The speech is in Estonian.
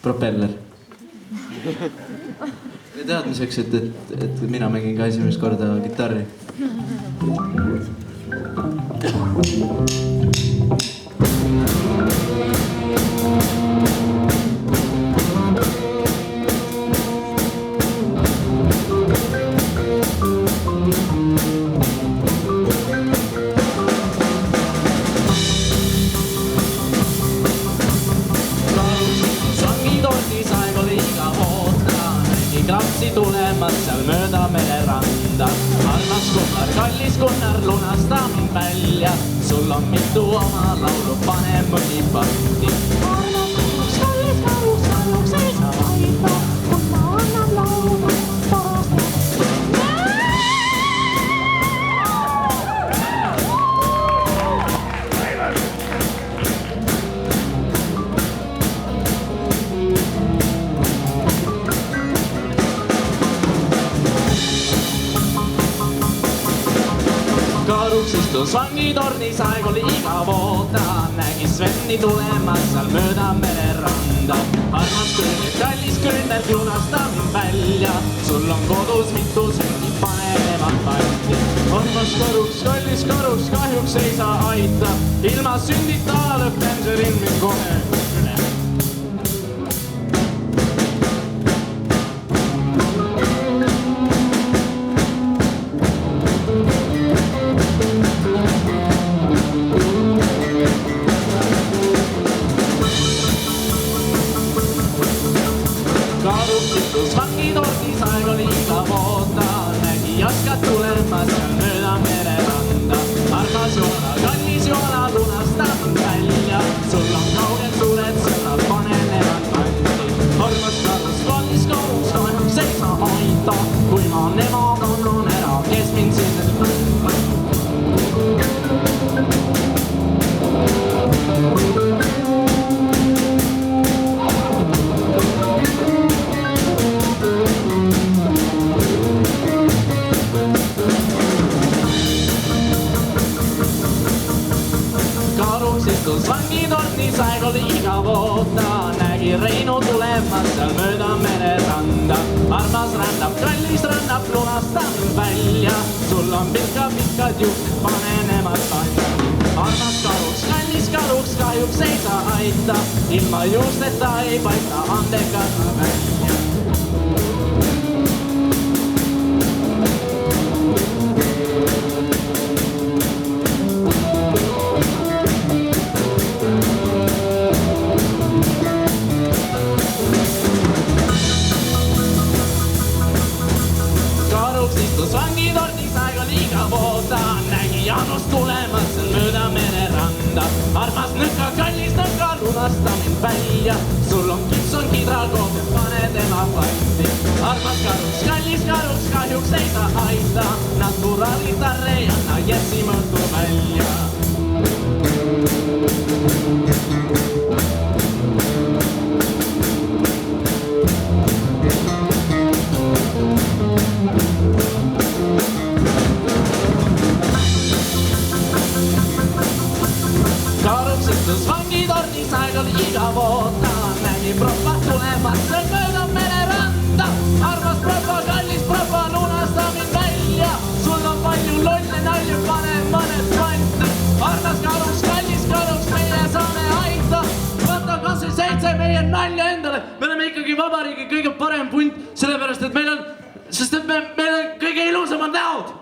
propeller. Ja teadmiseks, et mina mängin ka esimest korda kitarri. Krapsi tulemas seal mööda mereranda. Armas Gunnar, kallis Gunnar, lunasta mind välja. Sul on mitu oma laulu, pane mõni patti. Armas Gunnar, kallis kaluks ei saa vaita, kun ma annan laulu parasta. Karuks istus vangitornis, aeg oli igav oota. Nägi Sveni tulemas seal mööda mereranda. Armas küüned, kallis küüned, lunasta mind välja. Sul on kodus mitu sündi, pane nemad patti. Armas Karuks, kallis Karuks, kahjuks ei saa aita. Ilma sündita lõpeb see linn mind kohe üle. Karuks istus vangitornis, aeg oli igav oota. Nägi jaskad tulemas seal mööda mereranda. Armas Joala, kallis Joala, lunasta mind välja. Sul on kauged suured sõnad, pane nemad patti. Armas Karuks, kallis Karuks, kahjuks ei saa aita. Kui ma nemad annan ära, kes mind siis Karuks istus vangitornis, aeg oli igav oota. Nägi Reinu tulemas seal mööda mereranda. Armas rändab, kallis rändab, lunasta mind välja. Sul on pikad juhted, pane nemad patti. Armas Karuks, kallis Karuks, kahjuks ei saa aita. Ilma juusteta ei paista andekad välja. Istus vangitornis, aeg oli igav oota. Nägi Jaanus tulemas seal mööda mereranda. Armas nõka, kallis nõka, lunasta mind välja. Sul on Gibson kidrakood ja pane tema patti. Armas Karuks, kallis Karuks, kahjuks ei saa aita. Naturaalgitarre ei anna Jessi mõõtu välja. Karuks istus vangitornis, aeg oli igav oota. Nägi propa tulemas seal mööda mereranda. Armas propa, kallis propa, lunasta mind välja. Sul on palju lolle nalju, pane mõned patti. Armas Karuks, kallis Karuks, meie saame aita. Võta kas või 7 meie nalja endale. Me oleme ikkagi vabariigi kõige parem punt, sellepärast et meil on kõige ilusamad näod.